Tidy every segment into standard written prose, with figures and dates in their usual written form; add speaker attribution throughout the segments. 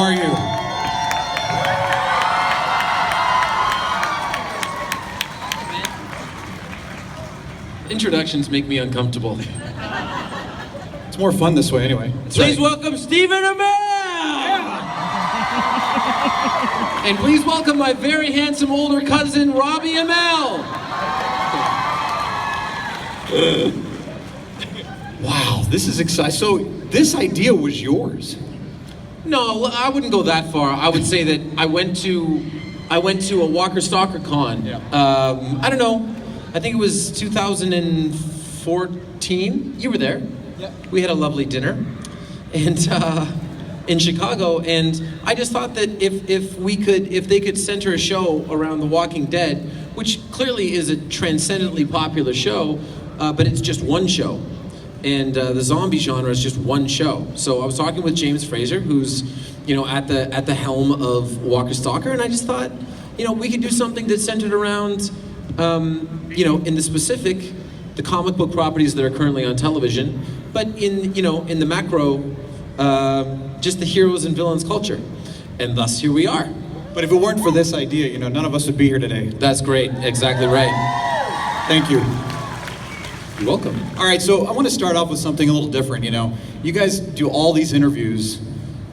Speaker 1: are you?
Speaker 2: Introductions make me uncomfortable.
Speaker 1: It's more fun this way anyway.
Speaker 2: Please welcome Stephen Amell! And please welcome my very handsome older cousin, Robbie Amell!
Speaker 1: Wow, this is exciting. So this idea was yours?
Speaker 2: No, I wouldn't go that far. I would say that I went to a Walker Stalker Con.
Speaker 1: Yeah.
Speaker 2: I don't know. I think it was 2014. You were there.
Speaker 1: Yeah.
Speaker 2: We had a lovely dinner, and in Chicago. And I just thought that if they could center a show around The Walking Dead, which clearly is a transcendently popular show, but it's just one show. And the zombie genre is just one show. So I was talking with James Fraser, who's, at the helm of Walker Stalker, and I just thought, we could do something that's centered around, in the specific, the comic book properties that are currently on television, but in the macro, just the heroes and villains culture. And thus here we are.
Speaker 1: But if it weren't for this idea, none of us would be here today.
Speaker 2: That's great. Exactly right.
Speaker 1: Thank you.
Speaker 2: You're welcome.
Speaker 1: All right, so I want to start off with something a little different. You guys do all these interviews,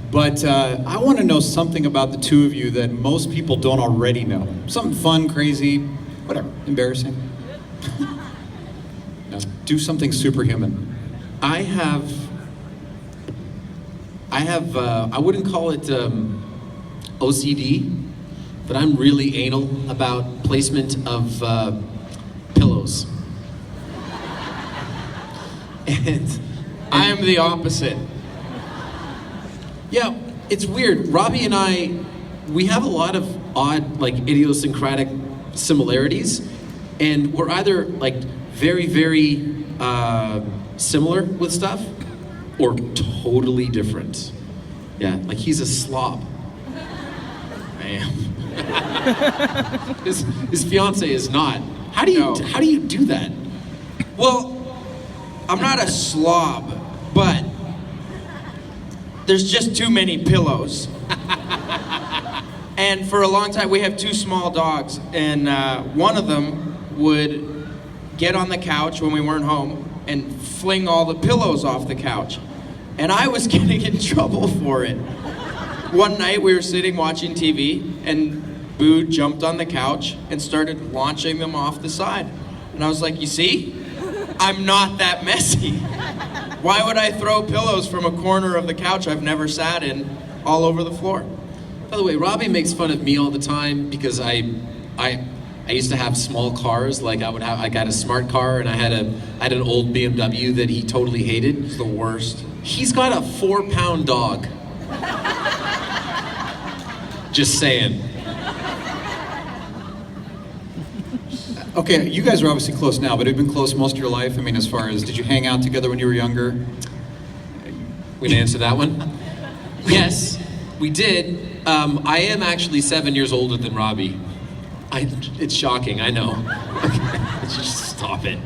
Speaker 1: but I want to know something about the two of you that most people don't already know. Something fun, crazy, whatever, embarrassing. No, do something superhuman.
Speaker 2: I wouldn't call it OCD, but I'm really anal about placement of pillows. And
Speaker 3: I am the opposite.
Speaker 2: Yeah, it's weird. Robbie and I, we have a lot of odd, idiosyncratic similarities, and we're either very, very similar with stuff, or totally different. Yeah, he's a slob. I am. His fiance is not. How do you do that?
Speaker 3: Well, I'm not a slob, but there's just too many pillows. And for a long time, we have two small dogs, and one of them would get on the couch when we weren't home and fling all the pillows off the couch. And I was getting in trouble for it. One night we were sitting watching TV, and Boo jumped on the couch and started launching them off the side. And I was like, you see? I'm not that messy. Why would I throw pillows from a corner of the couch I've never sat in all over the floor?
Speaker 2: By the way, Robbie makes fun of me all the time because I used to have small cars. I got a smart car, and I had an old BMW that he totally hated.
Speaker 3: It's the worst.
Speaker 2: He's got a 4-pound dog. Just saying.
Speaker 1: Okay, you guys are obviously close now, but have you been close most of your life? As far as, did you hang out together when you were younger?
Speaker 2: We can answer that one. Yes, we did. I am actually 7 years older than Robbie. It's shocking, I know. Okay, just stop it.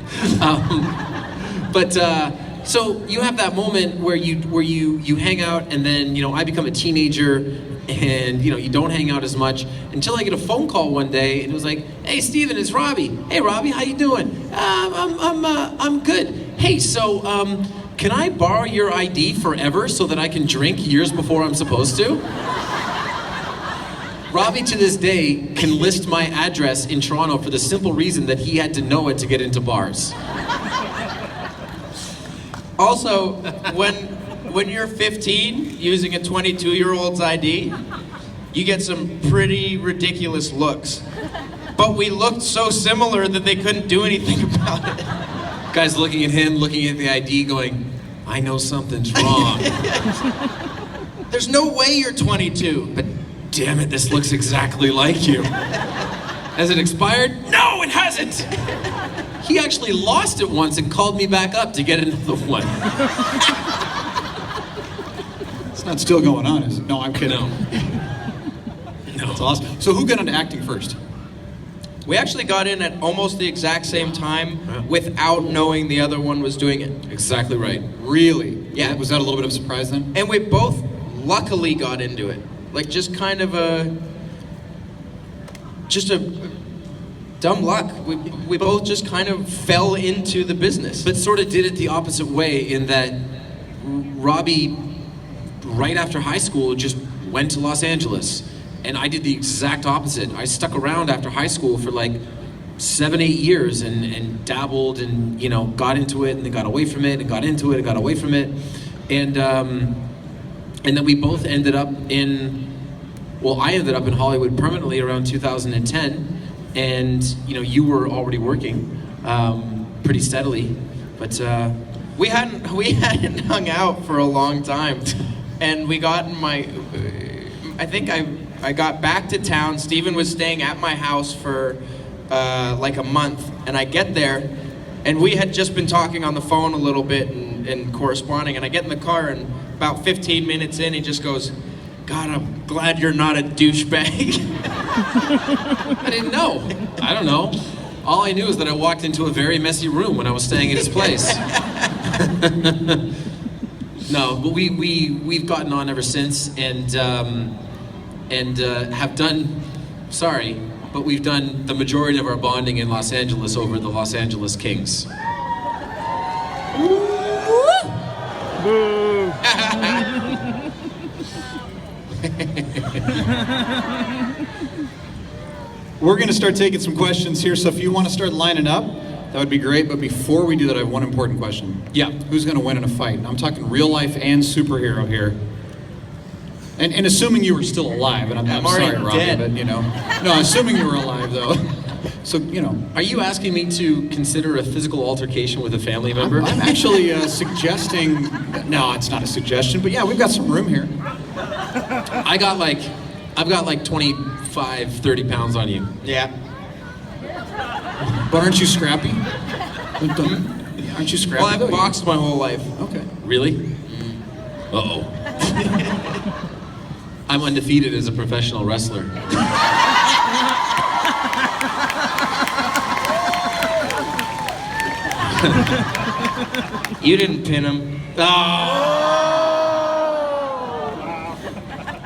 Speaker 2: So you have that moment where you hang out, and then I become a teenager, and you don't hang out as much until I get a phone call one day, and it was like, "Hey, Steven, it's Robbie. Hey, Robbie, how you doing? I'm good. Hey, so can I borrow your ID forever so that I can drink years before I'm supposed to?" Robbie, to this day, can list my address in Toronto for the simple reason that he had to know it to get into bars.
Speaker 3: Also, when you're 15, using a 22-year-old's ID, you get some pretty ridiculous looks. But we looked so similar that they couldn't do anything about it.
Speaker 2: Guys looking at him, looking at the ID, going, "I know something's wrong."
Speaker 3: There's no way you're 22.
Speaker 2: But damn it, this looks exactly like you. Has it expired? No, it hasn't. He actually lost it once and called me back up to get another one.
Speaker 1: It's not still going on, is it? No, I'm kidding.
Speaker 2: No.
Speaker 1: That's awesome. So who got into acting first?
Speaker 3: We actually got in at almost the exact same time without knowing the other one was doing it.
Speaker 2: Exactly right.
Speaker 1: Really?
Speaker 3: Yeah.
Speaker 1: Was that a little bit of a surprise then?
Speaker 3: And we both luckily got into it. Like just kind of a dumb luck. We both just kind of fell into the business.
Speaker 2: But sort of did it the opposite way in that Robbie, right after high school, just went to Los Angeles. And I did the exact opposite. I stuck around after high school for like 7-8 years and dabbled and, you know, got into it and then got away from it and got into it and got away from it. And then we both ended up I ended up in Hollywood permanently around 2010. And, you know, you were already working pretty steadily. But
Speaker 3: we hadn't hung out for a long time. And we got in I think I got back to town. Steven was staying at my house for like a month, and I get there, and we had just been talking on the phone a little bit and corresponding, and I get in the car, and about 15 minutes in, he just goes, "God, I'm glad you're not a douchebag."
Speaker 2: I didn't know. I don't know. All I knew is that I walked into a very messy room when I was staying at his place. No, but we've gotten on ever since, and have done. Sorry, but we've done the majority of our bonding in Los Angeles over the Los Angeles Kings.
Speaker 1: We're going to start taking some questions here, so if you want to start lining up, that would be great. But before we do that, I have one important question.
Speaker 2: Yeah.
Speaker 1: Who's going to win in a fight? I'm talking real life and superhero here. And assuming you were still alive, and I'm
Speaker 3: already
Speaker 1: sorry, Robbie,
Speaker 3: dead.
Speaker 1: but you know, no, assuming you were alive though. So you know,
Speaker 2: Are you asking me to consider a physical altercation with a family member?
Speaker 1: I'm actually suggesting. No, it's not a suggestion, but yeah, we've got some room here.
Speaker 2: I've got like 25, 30 pounds on you.
Speaker 3: Yeah.
Speaker 1: But aren't you scrappy? Aren't you scrappy?
Speaker 3: Well, I've boxed my whole life.
Speaker 1: Okay.
Speaker 2: Really? Uh-oh. I'm undefeated as a professional wrestler.
Speaker 3: You didn't pin him.
Speaker 2: Oh!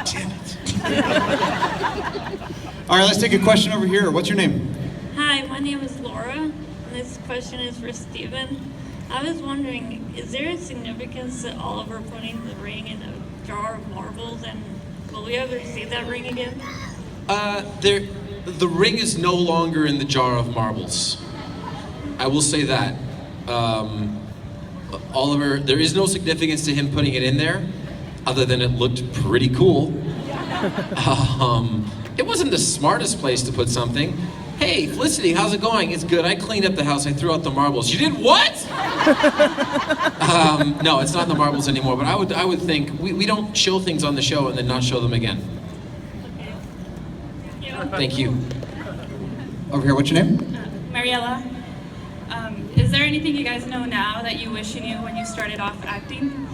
Speaker 2: Damn it.
Speaker 1: All right, let's take a question over here. What's your name?
Speaker 4: Hi, my name is Laura, and this question is for Steven. I was wondering, is there a significance to Oliver putting the ring in a jar of marbles, and will we ever see that ring again?
Speaker 2: The ring is no longer in the jar of marbles. I will say that. Oliver, there is no significance to him putting it in there, other than it looked pretty cool. It wasn't the smartest place to put something. Hey, Felicity, how's it going? It's good. I cleaned up the house. I threw out the marbles. You did what? No, it's not in the marbles anymore. But I would think we don't show things on the show and then not show them again.
Speaker 4: Okay.
Speaker 2: Thank you.
Speaker 1: Over here, what's your name?
Speaker 5: Mariella, is there anything you guys know now that you wish you knew when you started off acting?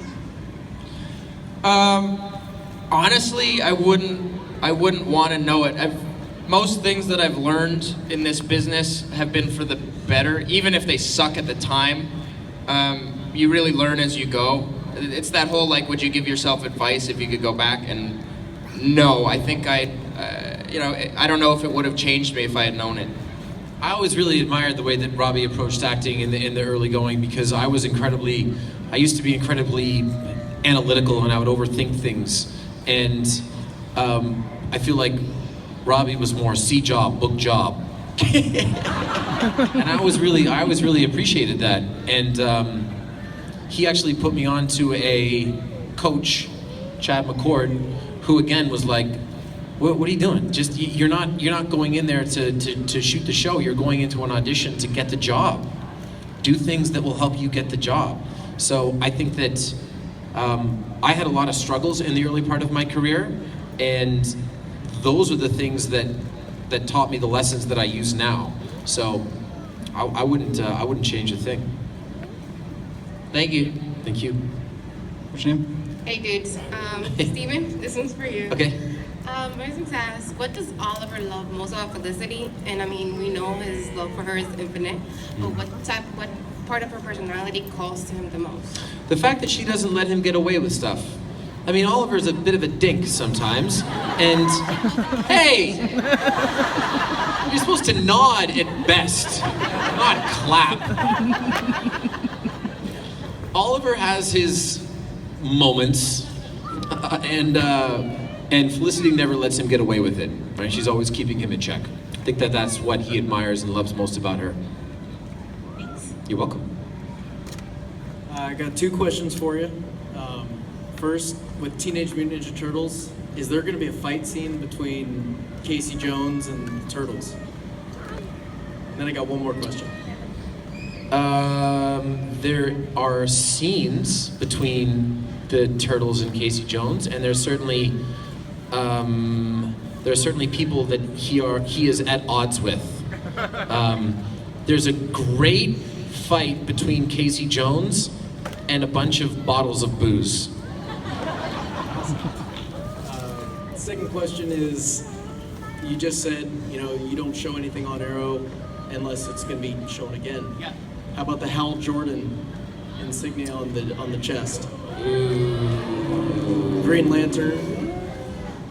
Speaker 3: Honestly, I wouldn't want to know it. Most things that I've learned in this business have been for the better, even if they suck at the time. You really learn as you go. It's that whole, like, would you give yourself advice if you could go back? And no, I think I don't know if it would have changed me if I had known it.
Speaker 2: I always really admired the way that Robbie approached acting in the early going, because I used to be incredibly analytical and I would overthink things. And I feel like Robbie was more see job, book job. And I always really appreciated that. And he actually put me on to a coach, Chad McCord, who again was like, what are you doing? Just you're not going in there to shoot the show. You're going into an audition to get the job. Do things that will help you get the job. So I think that I had a lot of struggles in the early part of my career, and those are the things that taught me the lessons that I use now. So I wouldn't change a thing.
Speaker 3: Thank you.
Speaker 2: Thank you.
Speaker 1: What's your name?
Speaker 6: Hey dudes, Steven, this one's for you.
Speaker 2: Okay.
Speaker 6: I was going to ask, what does Oliver love most about Felicity? And I mean, we know his love for her is infinite, but what part of her personality calls to him the most?
Speaker 2: The fact that she doesn't let him get away with stuff. I mean, Oliver's a bit of a dink sometimes, and hey, you're supposed to nod at best, not clap. Oliver has his moments, and Felicity never lets him get away with it. Right? She's always keeping him in check. I think that's what he admires and loves most about her.
Speaker 4: Thanks.
Speaker 2: You're welcome.
Speaker 7: I got 2 questions for you. First, with Teenage Mutant Ninja Turtles, is there going to be a fight scene between Casey Jones and the Turtles? And then I got one more question.
Speaker 2: There are scenes between the Turtles and Casey Jones, and there are certainly people that he is at odds with. There's a great fight between Casey Jones and a bunch of bottles of booze.
Speaker 7: Second question is, you just said, you don't show anything on Arrow unless it's going to be shown again. Yeah. How about the Hal Jordan insignia on the chest? Green Lantern.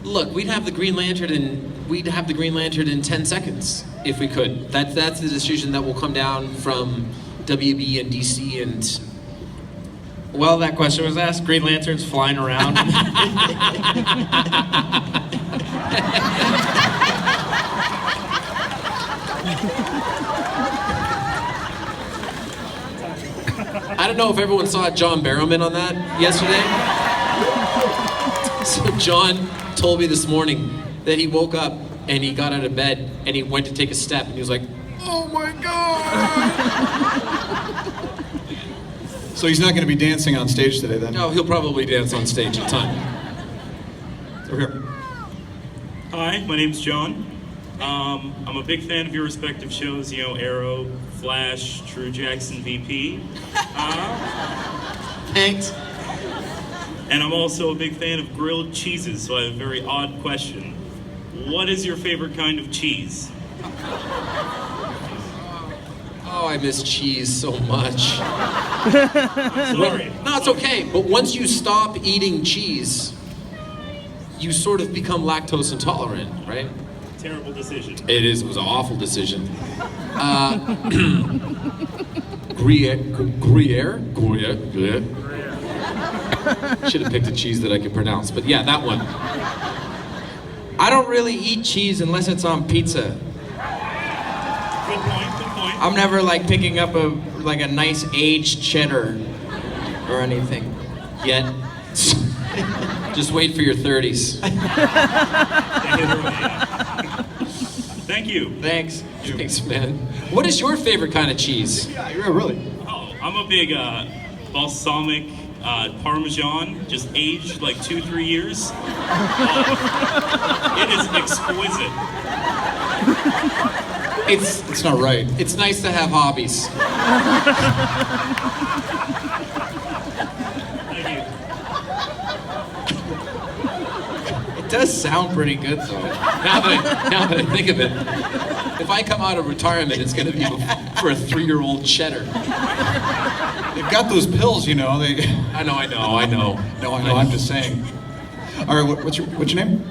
Speaker 2: Look, we'd have the Green Lantern in 10 seconds if we could. That's the decision that will come down from WB and DC and.
Speaker 3: Well, that question was asked. Green Lantern's flying around.
Speaker 2: I don't know if everyone saw John Barrowman on that yesterday. So John told me this morning that he woke up and he got out of bed and he went to take a step and he was like, "Oh my God!"
Speaker 1: So he's not going to be dancing on stage today then?
Speaker 2: No, he'll probably dance on stage in time.
Speaker 1: Over here.
Speaker 8: Hi, my name's John. I'm a big fan of your respective shows, Arrow, Flash, True Jackson, VP.
Speaker 3: Thanks.
Speaker 8: And I'm also a big fan of grilled cheeses, so I have a very odd question. What is your favorite kind of cheese?
Speaker 2: Oh, I miss cheese so much.
Speaker 8: Sorry.
Speaker 2: No, it's okay. But once you stop eating cheese, you sort of become lactose intolerant, right?
Speaker 8: Terrible decision.
Speaker 2: It was an awful decision. Gruyere. Should have picked a cheese that I could pronounce, but yeah, that one.
Speaker 3: I don't really eat cheese unless it's on pizza.
Speaker 8: Good point, good point.
Speaker 3: I'm never picking up a nice aged cheddar or anything.
Speaker 2: Yet. Just wait for your 30s.
Speaker 8: Thank you.
Speaker 3: Thanks.
Speaker 2: Thanks, man. What is your favorite kind of cheese?
Speaker 1: Yeah, really.
Speaker 8: Oh, I'm a big balsamic Parmesan, just aged 2-3 years. It is exquisite.
Speaker 1: It's not right.
Speaker 2: It's nice to have hobbies.
Speaker 8: Thank you.
Speaker 3: It does sound pretty good, though.
Speaker 2: Now that I think of it, if I come out of retirement, it's going to be for a 3-year-old cheddar.
Speaker 1: They've got those pills, They.
Speaker 2: I know.
Speaker 1: No, I know. I'm just saying. All right, what's your name?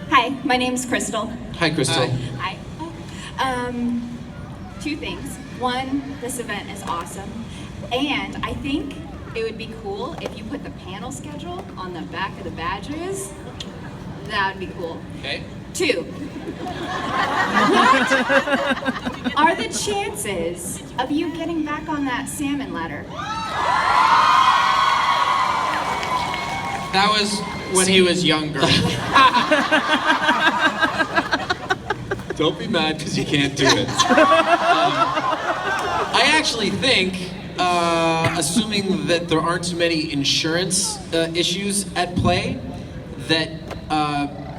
Speaker 9: Hi, my name's Crystal.
Speaker 2: Hi, Crystal.
Speaker 9: Hi. 2 things. One, this event is awesome. And I think it would be cool if you put the panel schedule on the back of the badges. That would be cool.
Speaker 2: Okay.
Speaker 9: 2, what are the chances of you getting back on that salmon ladder?
Speaker 3: That was when he was younger.
Speaker 2: Don't be mad because you can't do it. I actually think, assuming that there aren't too many insurance issues at play, that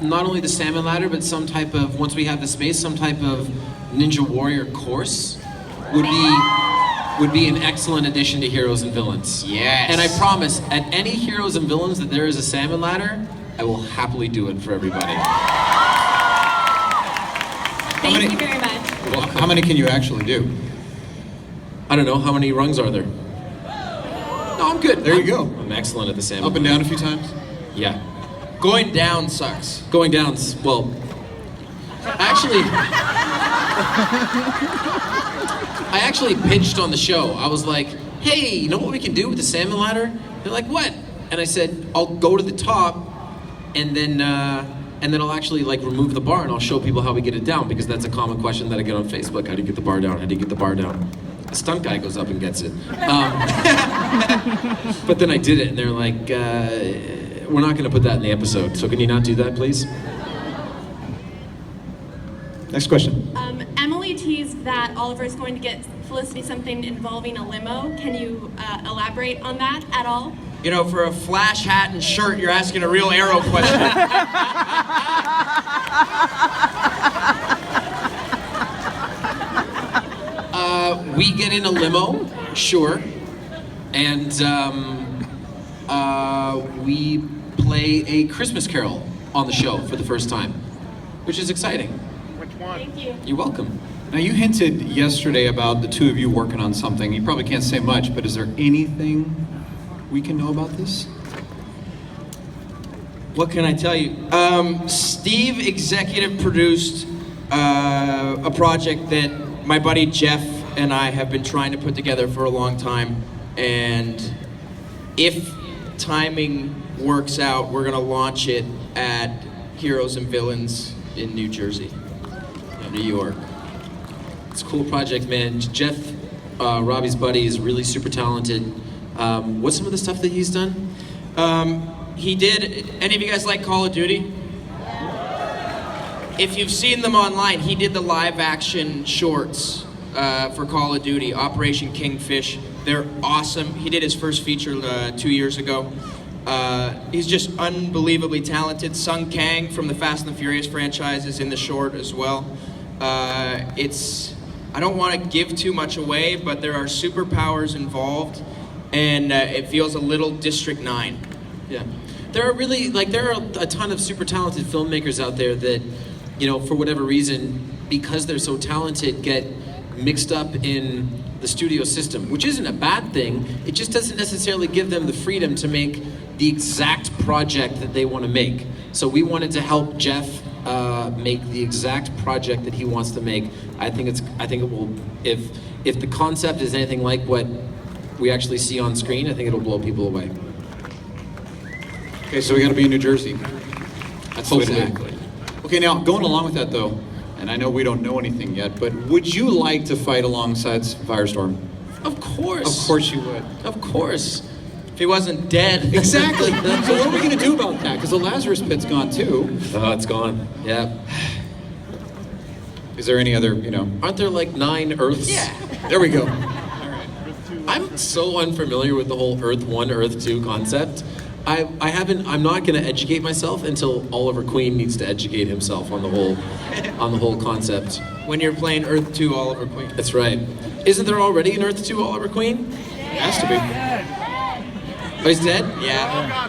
Speaker 2: not only the salmon ladder, but some type of, once we have the space, some type of Ninja Warrior course would be an excellent addition to Heroes and Villains.
Speaker 3: Yes.
Speaker 2: And I promise, at any Heroes and Villains that there is a salmon ladder, I will happily do it for everybody.
Speaker 9: Thank you very much.
Speaker 2: You're welcome.
Speaker 1: How many can you actually do?
Speaker 2: I don't know, how many rungs are there? No, I'm good.
Speaker 1: There you go.
Speaker 2: I'm excellent at the salmon.
Speaker 1: Up and down a few times?
Speaker 2: Yeah.
Speaker 3: Going down sucks.
Speaker 2: Going down, well, actually, I actually pitched on the show. I was like, hey, you know what we can do with the salmon ladder? They're like, what? And I said, I'll go to the top and then I'll actually like remove the bar and I'll show people how we get it down, because that's a common question that I get on Facebook. How do you get the bar down? How do you get the bar down? A stunt guy goes up and gets it. But then I did it and they're like, we're not gonna put that in the episode, so can you not do that, please?
Speaker 1: Next question.
Speaker 10: Emily teased that Oliver is going to get Felicity something involving a limo. Can you elaborate on that at all?
Speaker 3: You know, for a flash hat and shirt, you're asking a real Arrow question.
Speaker 2: We get in a limo, sure, and we play a Christmas Carol on the show for the first time, which is exciting.
Speaker 10: Thank you.
Speaker 2: You're welcome.
Speaker 1: Now, you hinted yesterday about the two of you working on something. You probably can't say much, but is there anything we can know about this?
Speaker 3: What can I tell you? Steve executive produced a project that my buddy Jeff and I have been trying to put together for a long time. And if timing works out, we're gonna launch it at Heroes and Villains in New Jersey, New York.
Speaker 2: It's a cool project, man. Jeff, Robbie's buddy, is really super talented. What's some of the stuff that he's done?
Speaker 3: He did, any of you guys like Call of Duty? If you've seen them online, he did the live action shorts for Call of Duty, Operation Kingfish. They're awesome. He did his first feature 2 years ago. He's just unbelievably talented. Sung Kang from the Fast and the Furious franchise is in the short as well. I don't want to give too much away, but there are superpowers involved, and it feels a little District 9.
Speaker 2: Yeah. There are really, there are a ton of super talented filmmakers out there that, for whatever reason, because they're so talented, get mixed up in the studio system, which isn't a bad thing. It just doesn't necessarily give them the freedom to make the exact project that they want to make. So we wanted to help Jeff make the exact project that he wants to make. I think it will, if the concept is anything like what we actually see on screen, I think it'll blow people away.
Speaker 1: Okay, so we got to be in New Jersey. That's the way to do it.
Speaker 2: Exactly.
Speaker 1: Okay, now going along with that though, and I know we don't know anything yet, but would you like to fight alongside Firestorm?
Speaker 2: Of course.
Speaker 1: Of course you would.
Speaker 2: Of course.
Speaker 3: If he wasn't dead.
Speaker 1: Exactly. So what are we going to do about that? Because the Lazarus pit's gone too.
Speaker 2: Oh, it's gone. Yeah.
Speaker 1: Is there any other,
Speaker 2: Aren't there like 9 Earths?
Speaker 3: Yeah.
Speaker 1: There we go.
Speaker 2: I'm so unfamiliar with the whole Earth 1, Earth 2 concept. I'm not going to educate myself until Oliver Queen needs to educate himself on the whole concept.
Speaker 3: When you're playing Earth 2 Oliver Queen.
Speaker 2: That's right. Isn't there already an Earth 2 Oliver Queen?
Speaker 1: Has to be.
Speaker 2: Oh, he's dead?
Speaker 3: Yeah.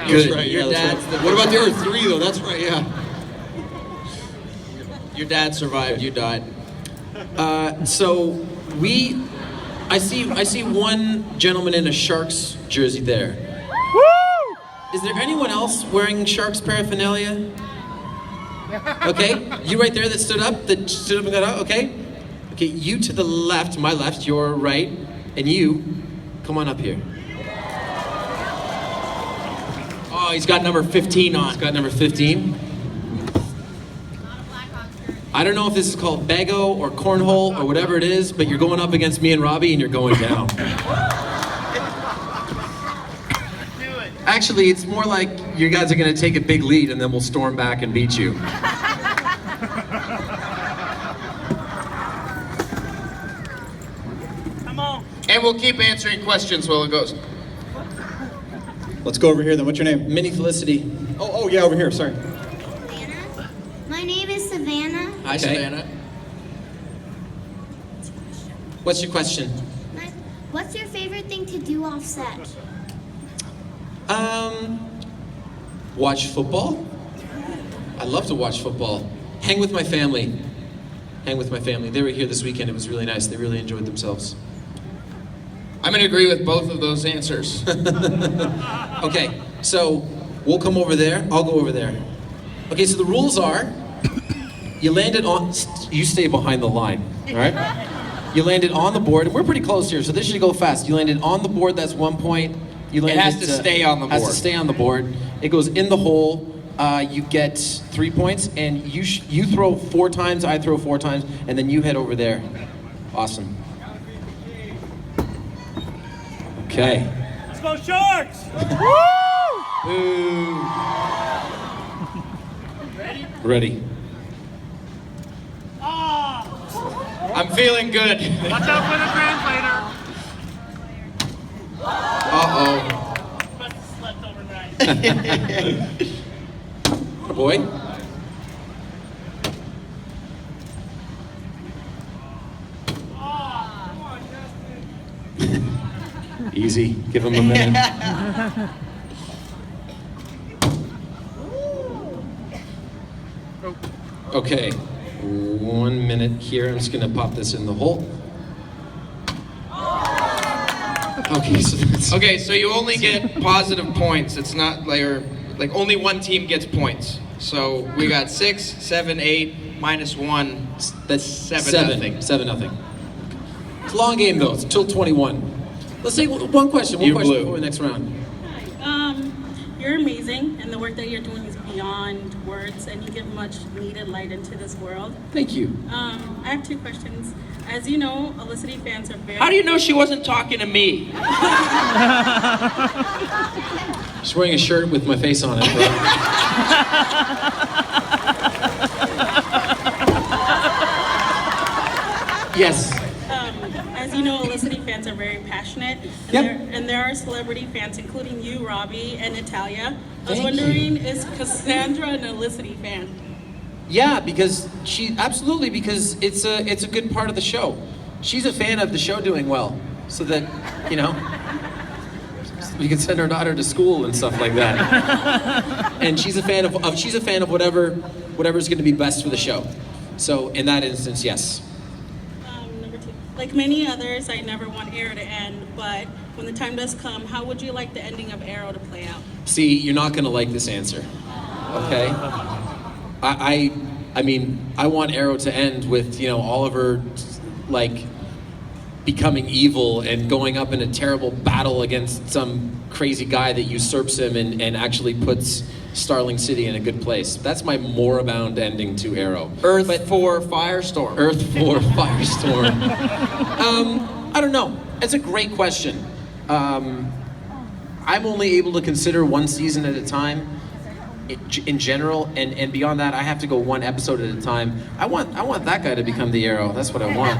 Speaker 2: Good.
Speaker 1: That's right.
Speaker 3: Your
Speaker 1: Yeah, that's
Speaker 3: dad's
Speaker 1: right.
Speaker 3: the-
Speaker 1: What about the Earth 3 though? That's right. Yeah.
Speaker 3: Your dad survived, you died.
Speaker 2: I see one gentleman in a Sharks jersey there. Is there anyone else wearing Sharks paraphernalia? Okay, you right there that stood up and got out, okay? Okay, you to the left, my left, your right, and you, come on up here.
Speaker 3: Oh, he's got number 15 on.
Speaker 2: He's got number 15. I don't know if this is called Bago or Cornhole or whatever it is, but you're going up against me and Robbie and you're going down. Actually, it's more like you guys are going to take a big lead and then we'll storm back and beat you.
Speaker 11: Come on.
Speaker 12: And we'll keep answering questions while it goes.
Speaker 1: Let's go over here then. What's your name?
Speaker 2: Minnie Felicity.
Speaker 1: Oh yeah, over here. Sorry.
Speaker 13: Savannah. My name is Savannah.
Speaker 3: Hi,
Speaker 2: Okay.
Speaker 3: Savannah.
Speaker 2: What's your question?
Speaker 13: What's your favorite thing to do off set?
Speaker 2: Watch football. I love to watch football. Hang with my family. They were here this weekend. It was really nice. They really enjoyed themselves.
Speaker 12: I'm going to agree with both of those answers.
Speaker 2: Okay, so We'll come over there. I'll go over there. Okay, so the rules are, you landed on, you stay behind the line, all right? You landed on the board, and we're pretty close here, so this should go fast. You landed on the board, that's 1 point. You landed,
Speaker 3: It has to stay on the board.
Speaker 2: Has to stay on the board. It goes in the hole. You get 3 points, and you throw 4 times, I throw 4 times, and then you head over there. Awesome. Okay.
Speaker 11: Let's go Sharks!
Speaker 2: Boo. Ready?
Speaker 3: I'm feeling good.
Speaker 11: Watch out for the translator.
Speaker 3: Uh-oh.
Speaker 11: Must have slept overnight.
Speaker 2: Boy. Easy. Give him a minute. Okay. 1 minute here. I'm just gonna pop this in the hole. Okay, so that's
Speaker 3: Okay, so you only get positive points. It's not like only one team gets points. So we got 6, 7, 8, minus 1. That's 7 nothing.
Speaker 2: 7-0. It's a long game though. It's till 21. Let's say one question. One
Speaker 3: You
Speaker 2: question
Speaker 3: blew.
Speaker 2: before the next round.
Speaker 14: You're amazing, and the work that you're doing is beyond words, and you give much needed light into this world.
Speaker 2: Thank you.
Speaker 14: I have 2 questions. As you know, Olicity fans are very...
Speaker 3: How do you know she wasn't talking to me?
Speaker 2: She's wearing a shirt with my face on it, bro. Yes.
Speaker 14: As you know, Olicity fans are very passionate, and,
Speaker 2: Yep.
Speaker 14: there are celebrity fans, including you, Robbie, and Natalia. I was
Speaker 2: Thank
Speaker 14: wondering, is Cassandra an Olicity fan?
Speaker 2: Yeah, because because it's a good part of the show. She's a fan of the show doing well, so that, you know, we can send our daughter to school and stuff like that. And she's a fan of whatever's going to be best for the show. So in that instance, yes.
Speaker 14: Number 2. Like many others, I never want Arrow to end, but when the time does come, how would you like the ending of Arrow to play out?
Speaker 2: See, you're not going to like this answer. Okay? I mean, I want Arrow to end with, you know, Oliver, like, becoming evil and going up in a terrible battle against some crazy guy that usurps him and actually puts Starling City in a good place. That's my moribund ending to Arrow.
Speaker 3: Earth for Firestorm.
Speaker 2: Earth for Firestorm. I don't know. It's a great question. I'm only able to consider one season at a time in general, and beyond that, I have to go one episode at a time. I want that guy to become the Arrow. That's what I want.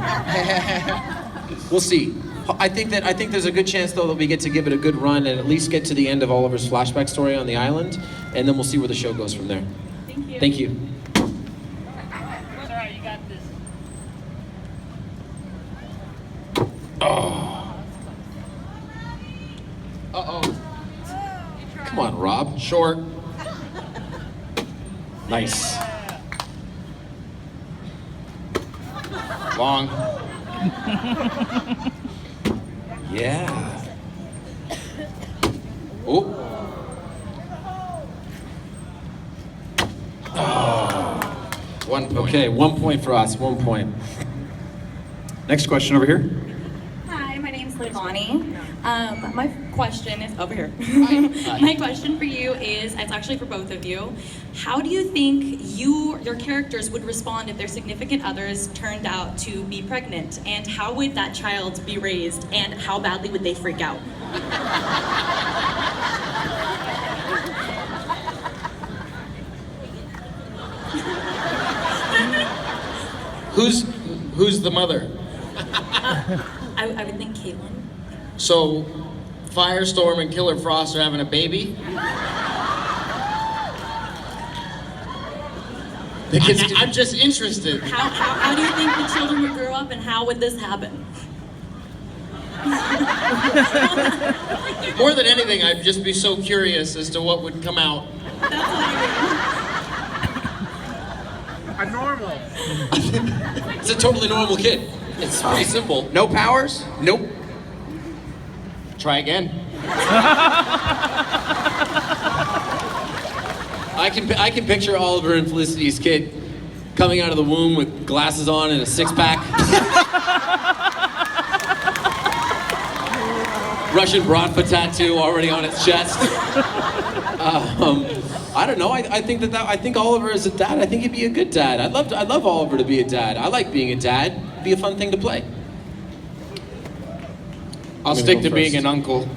Speaker 2: We'll see. I think there's a good chance though that we get to give it a good run and at least get to the end of Oliver's flashback story on the island, and then we'll see where the show goes from there.
Speaker 14: Thank you.
Speaker 2: Thank you.
Speaker 11: It's alright, you got this.
Speaker 2: Oh.
Speaker 3: Uh-oh.
Speaker 2: Come on, Rob.
Speaker 3: Short.
Speaker 2: Nice.
Speaker 3: Long.
Speaker 2: Yeah. Oh. Oh.
Speaker 3: 1 point.
Speaker 2: Okay, 1 point for us. 1 point.
Speaker 1: Next question over here.
Speaker 15: Hi, my name's Livani. My question is over here. My question for you is, it's actually for both of you. How do you think your characters would respond if their significant others turned out to be pregnant? And how would that child be raised? And how badly would they freak out?
Speaker 12: Who's the mother?
Speaker 15: I would think Caitlin.
Speaker 12: So, Firestorm and Killer Frost are having a baby? Because I'm just interested.
Speaker 15: How do you think the children would grow up, and how would this happen?
Speaker 12: More than anything, I'd just be so curious as to what would come out.
Speaker 11: I'm normal.
Speaker 2: It's a totally normal kid. It's pretty simple.
Speaker 3: No powers?
Speaker 12: Nope. Try again.
Speaker 2: I can picture Oliver and Felicity's kid coming out of the womb with glasses on and a six-pack. Russian Bratva tattoo already on its chest. I don't know. I think Oliver is a dad. I think he'd be a good dad. I'd love Oliver to be a dad. I like being a dad. It'd be a fun thing to play.
Speaker 12: I'll stick to being an uncle.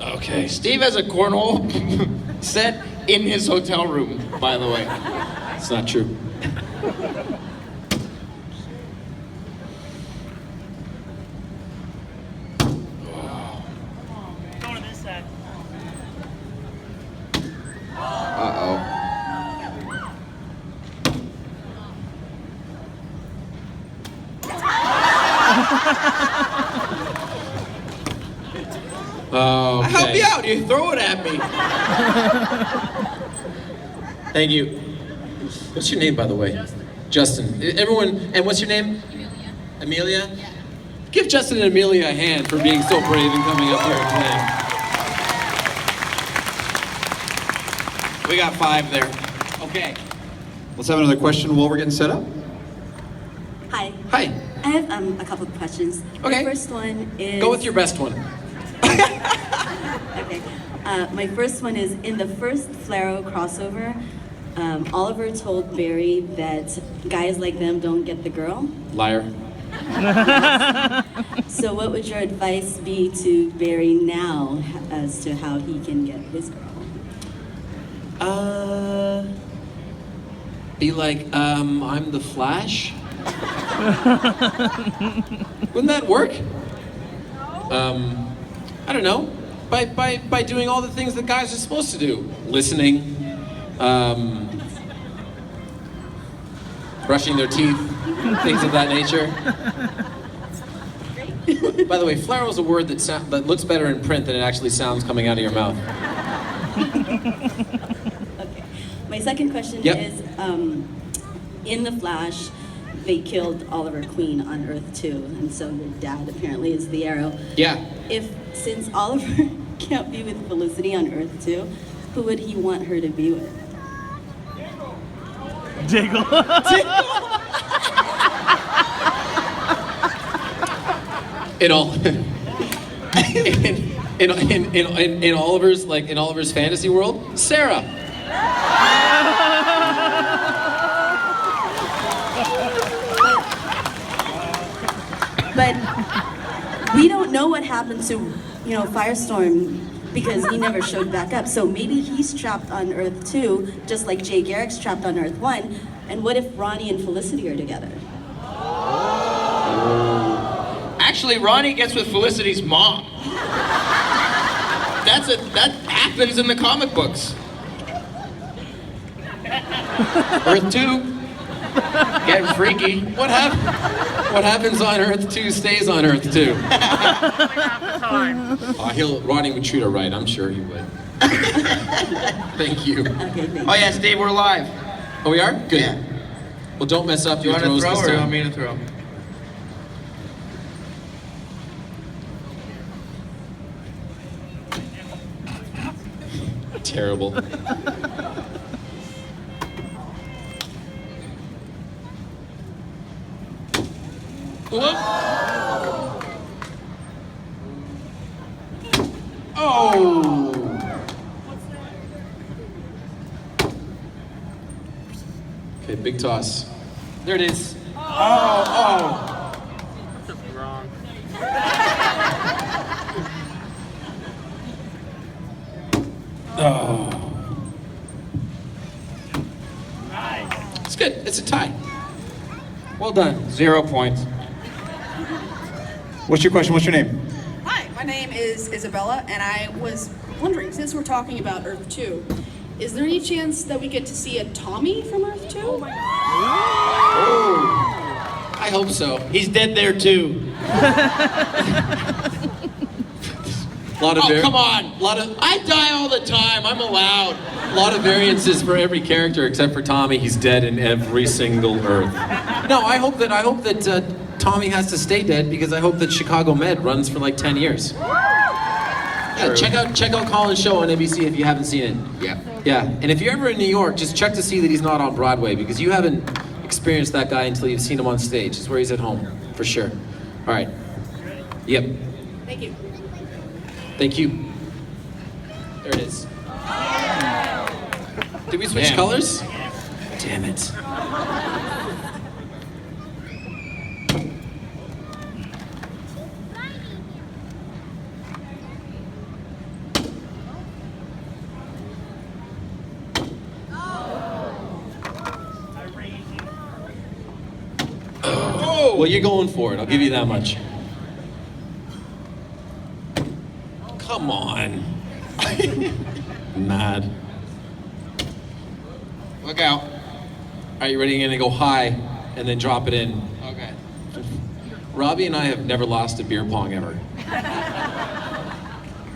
Speaker 2: Okay.
Speaker 12: Steve has a cornhole set in his hotel room, by the way.
Speaker 2: It's not true.
Speaker 11: Go to this side.
Speaker 12: Uh-oh.
Speaker 2: Oh,
Speaker 3: I help you out. You throw it at me.
Speaker 2: Thank you. What's your name, by the way? Justin. Everyone, and what's your name? Amelia. Amelia? Yeah. Give Justin and Amelia a hand for being so brave and coming up here and playing.
Speaker 3: We got 5 there.
Speaker 2: Okay.
Speaker 1: Let's have another question while we're getting set up.
Speaker 16: Hi.
Speaker 2: Hi.
Speaker 16: I have a couple of questions.
Speaker 2: Okay.
Speaker 16: The first one is...
Speaker 2: Go with your best one.
Speaker 16: Okay. My first one is, in the first Flaro crossover, Oliver told Barry that guys like them don't get the girl.
Speaker 2: Liar.
Speaker 16: So what would your advice be to Barry now as to how he can get his girl?
Speaker 2: Be like, I'm the Flash? Wouldn't that work? I don't know. By doing all the things that guys are supposed to do. Listening, brushing their teeth, things of that nature. By the way, flaro is a word that looks better in print than it actually sounds coming out of your mouth.
Speaker 16: Okay. My second question is, in The Flash, they killed Oliver Queen on Earth 2, and so your dad apparently is the Arrow.
Speaker 2: Yeah.
Speaker 16: Since Oliver can't be with Felicity on Earth 2, who would he want her to be with?
Speaker 11: Diggle.
Speaker 2: In Oliver's fantasy world, Sarah.
Speaker 16: But we don't know what happened to, Firestorm, because he never showed back up. So maybe he's trapped on Earth 2, just like Jay Garrick's trapped on Earth 1. And what if Ronnie and Felicity are together?
Speaker 12: Actually, Ronnie gets with Felicity's mom. That happens in the comic books.
Speaker 2: Earth 2.
Speaker 12: Getting freaky.
Speaker 2: What happens on Earth 2 stays on Earth 2. Ronnie would treat her right. I'm sure he would. Thank you.
Speaker 16: Okay, thank you.
Speaker 12: Oh yeah, Steve, we're live.
Speaker 2: Oh, we are? Good.
Speaker 12: Yeah.
Speaker 2: Well, don't mess up
Speaker 12: Do you
Speaker 2: your
Speaker 12: want to
Speaker 2: throws
Speaker 12: throw
Speaker 2: this
Speaker 12: or do you
Speaker 2: time.
Speaker 12: want me to throw?
Speaker 2: Terrible. Oh! Okay, big toss. There it is.
Speaker 11: Oh. That's wrong.
Speaker 2: Oh. It's good. It's a tie. Well done.
Speaker 12: 0 points.
Speaker 1: What's your question? What's your name?
Speaker 17: Hi, my name is Isabella, and I was wondering, since we're talking about Earth 2, is there any chance that we get to see a Tommy from Earth 2? Oh my God.
Speaker 2: I hope so.
Speaker 12: He's dead there too. Come on. I die all the time. I'm allowed.
Speaker 2: A lot of variances for every character except for Tommy. He's dead in every single Earth. No, I hope that Tommy has to stay dead because I hope that Chicago Med runs for like 10 years. Yeah, check out Colin's show on NBC if you haven't seen it. Yeah, and if you're ever in New York, just check to see that he's not on Broadway because you haven't experienced that guy until you've seen him on stage. It's where he's at home, for sure. All right. Yep.
Speaker 17: Thank you.
Speaker 2: Thank you. There it is. Did we switch colors? Damn it. Oh, well, you're going for it. I'll give you that much. Come on. Mad.
Speaker 3: Look out.
Speaker 2: Are you ready? You're gonna go high and then drop it in.
Speaker 3: Okay.
Speaker 2: Robbie and I have never lost a beer pong ever.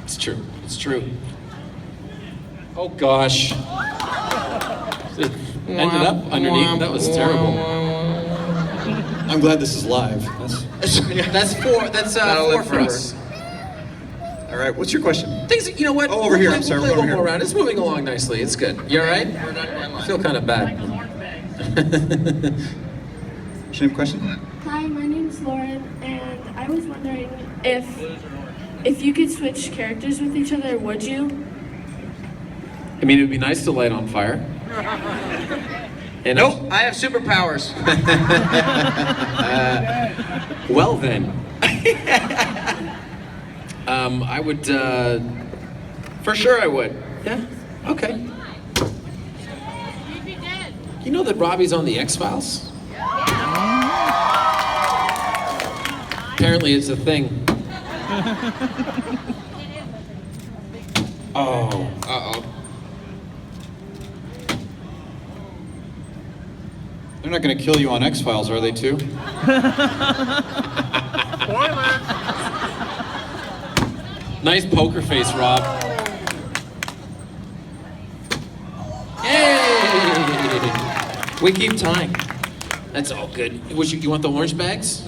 Speaker 2: It's true. It's true. Oh gosh. It ended up underneath. That was terrible.
Speaker 1: I'm glad this is live.
Speaker 2: That's four. That's four for us.
Speaker 1: All right, what's your question?
Speaker 2: Things, you know what?
Speaker 1: Oh, over here. I'm sorry.
Speaker 2: We'll play
Speaker 1: over
Speaker 2: one
Speaker 1: here.
Speaker 2: more round. It's moving along nicely. It's good. You all right? I feel kind of bad.
Speaker 1: What's your question?
Speaker 10: Hi, my name's Lauren, and I was wondering if you could switch characters with each other, would you?
Speaker 2: I mean, it would be nice to light on fire. And
Speaker 3: Nope, I have superpowers.
Speaker 2: Well then. I would,
Speaker 3: For sure I would.
Speaker 2: yeah, okay. You know that Robbie's on the X-Files? Apparently it's a thing. Oh.
Speaker 3: Uh-oh.
Speaker 1: They're not going to kill you on X-Files, are they, too?
Speaker 2: Nice poker face, Rob. Hey! We keep tying. That's all good. You want the orange bags?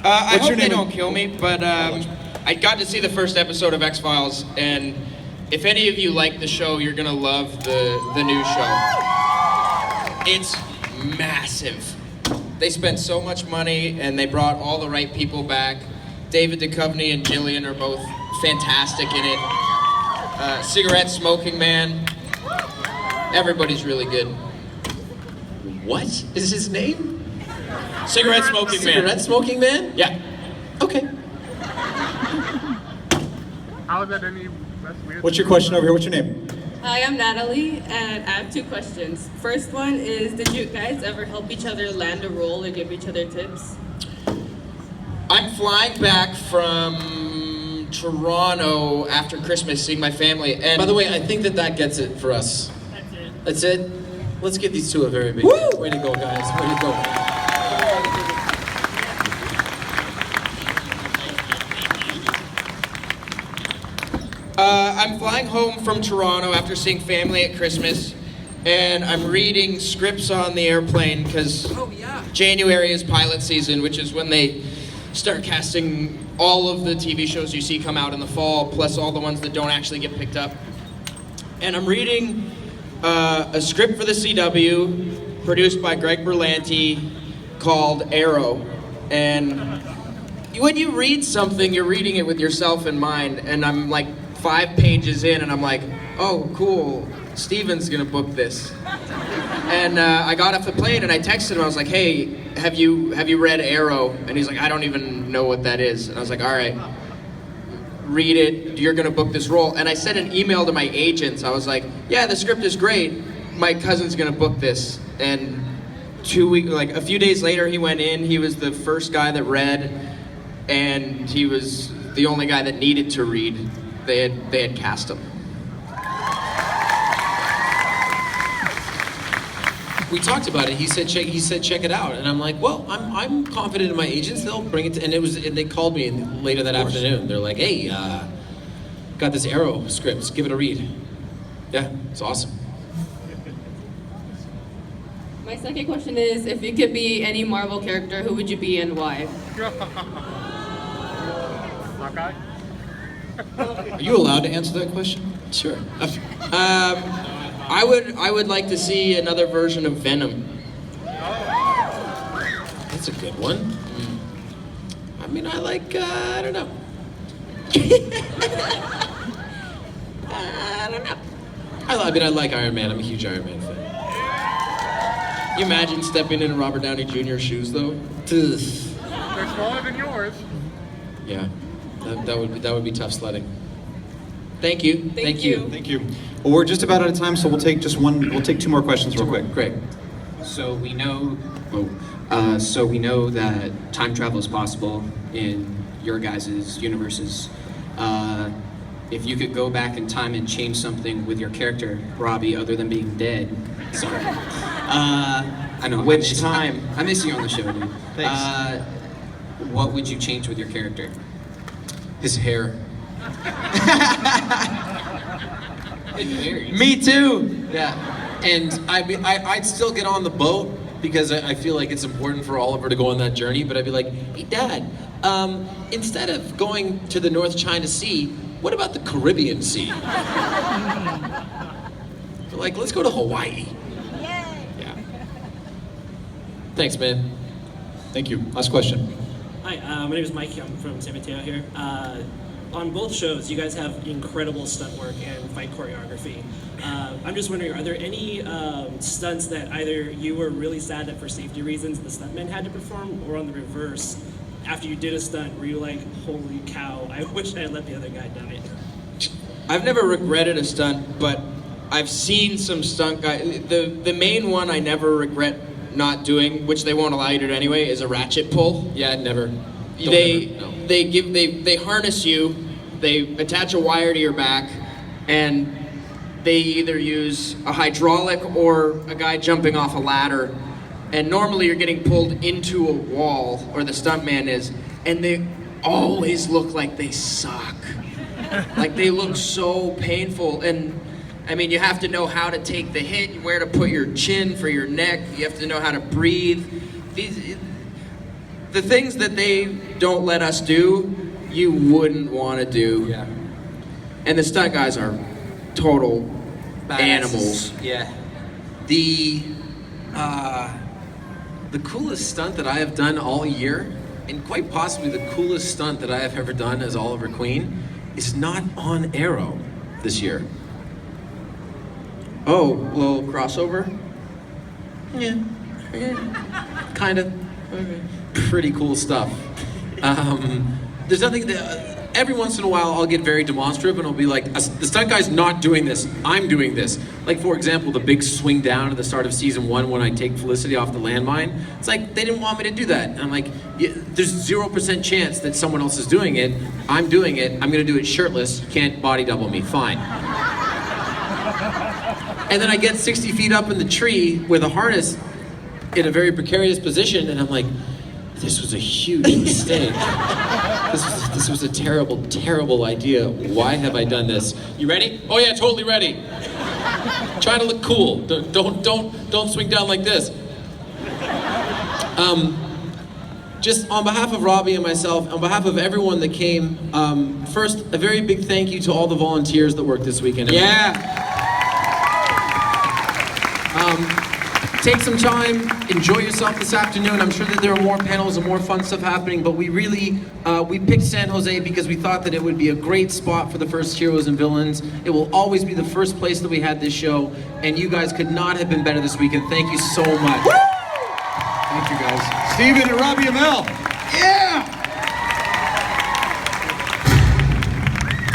Speaker 3: I hope
Speaker 1: your
Speaker 3: they
Speaker 1: name?
Speaker 3: don't kill me, but I got to see the first episode of X-Files, and if any of you like the show, you're gonna love the new show. It's massive. They spent so much money, and they brought all the right people back. David Duchovny and Jillian are both fantastic in it. Cigarette Smoking Man. Everybody's really good.
Speaker 2: What is his name?
Speaker 3: Cigarette Smoking Man.
Speaker 2: Cigarette Smoking Man?
Speaker 3: Yeah.
Speaker 2: Okay.
Speaker 11: How is that any less weird?
Speaker 1: What's your question over here? What's your name?
Speaker 18: Hi, I'm Natalie, and I have two questions. First one is, did you guys ever help each other land a role or give each other tips?
Speaker 3: I'm flying back from Toronto after Christmas, seeing my family, and
Speaker 2: By the way, I think that gets it for us. That's it? Let's give these two a very big way to go, guys. Way to go.
Speaker 3: I'm flying home from Toronto after seeing family at Christmas, and I'm reading scripts on the airplane because January is pilot season, which is when they start casting all of the TV shows you see come out in the fall, plus all the ones that don't actually get picked up. And I'm reading a script for the CW produced by Greg Berlanti called Arrow. And when you read something, you're reading it with yourself in mind, and I'm like 5 pages in, and I'm like, oh, cool, Steven's gonna book this. And I got off the plane, and I texted him, I was like, hey, have you read Arrow? And he's like, I don't even know what that is. And I was like, all right, read it, you're gonna book this role. And I sent an email to my agents, I was like, yeah, the script is great, my cousin's gonna book this. And a few days later, he went in, he was the first guy that read, and he was the only guy that needed to read. They had cast him.
Speaker 2: We talked about it. He said check it out, and I'm like, well, I'm confident in my agents. They'll bring it. And they called me later that afternoon. They're like, hey, got this Arrow script. Give it a read. Yeah, it's awesome.
Speaker 18: My second question is, if you could be any Marvel character, who would you be and why?
Speaker 11: Hawkeye?
Speaker 1: Are you allowed to answer that question?
Speaker 3: Sure. I would like to see another version of Venom.
Speaker 2: That's a good one. I mean, I like, I don't know. I don't know. I mean, I like Iron Man. I'm a huge Iron Man fan.
Speaker 3: You imagine stepping in Robert Downey Jr.'s shoes, though?
Speaker 11: They're smaller than yours.
Speaker 2: Yeah, that would be tough sledding.
Speaker 3: Thank you.
Speaker 1: Thank you. Well, we're just about out of time, so we'll take we'll take two more questions real quick.
Speaker 2: Great.
Speaker 19: So we know that time travel is possible in your guys' universes. If you could go back in time and change something with your character, Robbie, other than being dead, sorry. I know.
Speaker 3: Which time?
Speaker 19: I miss you on the show, dude.
Speaker 1: Thanks.
Speaker 19: What would you change with your character?
Speaker 2: His hair.
Speaker 19: Hilarious.
Speaker 2: Me too. Yeah, and I'd still get on the boat because I feel like it's important for Oliver to go on that journey. But I'd be like, hey, Dad, instead of going to the North China Sea, what about the Caribbean Sea? Like, let's go to Hawaii. Yeah. Thanks, man.
Speaker 1: Thank you. Last question.
Speaker 20: Hi, my name is Mike. I'm from San Mateo here. On both shows, you guys have incredible stunt work and fight choreography. I'm just wondering, are there any stunts that either you were really sad that for safety reasons the stuntmen had to perform, or on the reverse, after you did a stunt, were you like, holy cow, I wish I had let the other guy done it?
Speaker 3: I've never regretted a stunt, but I've seen some stunt guys. The main one I never regret not doing, which they won't allow you to do anyway, is a ratchet pull.
Speaker 2: Yeah, never.
Speaker 3: They harness you, they attach a wire to your back, and they either use a hydraulic or a guy jumping off a ladder. And normally you're getting pulled into a wall, or the stuntman is, and they always look like they suck. Like they look so painful. And I mean, you have to know how to take the hit, where to put your chin for your neck, you have to know how to breathe. The things that they don't let us do, you wouldn't want to do.
Speaker 2: Yeah.
Speaker 3: And the stunt guys are total animals.
Speaker 2: Yeah. The coolest stunt that I have done all year, and quite possibly the coolest stunt that I have ever done as Oliver Queen, is not on Arrow this year.
Speaker 3: Oh, little crossover?
Speaker 2: Yeah. Kind of.
Speaker 3: Okay.
Speaker 2: Pretty cool stuff. There's nothing that, every once in a while I'll get very demonstrative and I'll be like, the stunt guy's not doing this, I'm doing this. Like for example, the big swing down at the start of season 1 when I take Felicity off the landmine. It's like, they didn't want me to do that. And I'm like, yeah, there's 0% chance that someone else is doing it. I'm doing it, I'm gonna do it shirtless, you can't body double me, fine. And then I get 60 feet up in the tree with a harness in a very precarious position and I'm like, this was a huge mistake. This was a terrible, terrible idea. Why have I done this? You ready? Oh yeah, totally ready. Try to look cool. Don't swing down like this. Just on behalf of Robbie and myself, on behalf of everyone that came, first, a very big thank you to all the volunteers that worked this weekend.
Speaker 3: Yeah.
Speaker 2: Take some time, enjoy yourself this afternoon. I'm sure that there are more panels and more fun stuff happening, but we really, we picked San Jose because we thought that it would be a great spot for the first Heroes and Villains. It will always be the first place that we had this show, and you guys could not have been better this weekend. Thank you so much.
Speaker 1: Thank you guys. Steven and Robbie Amell.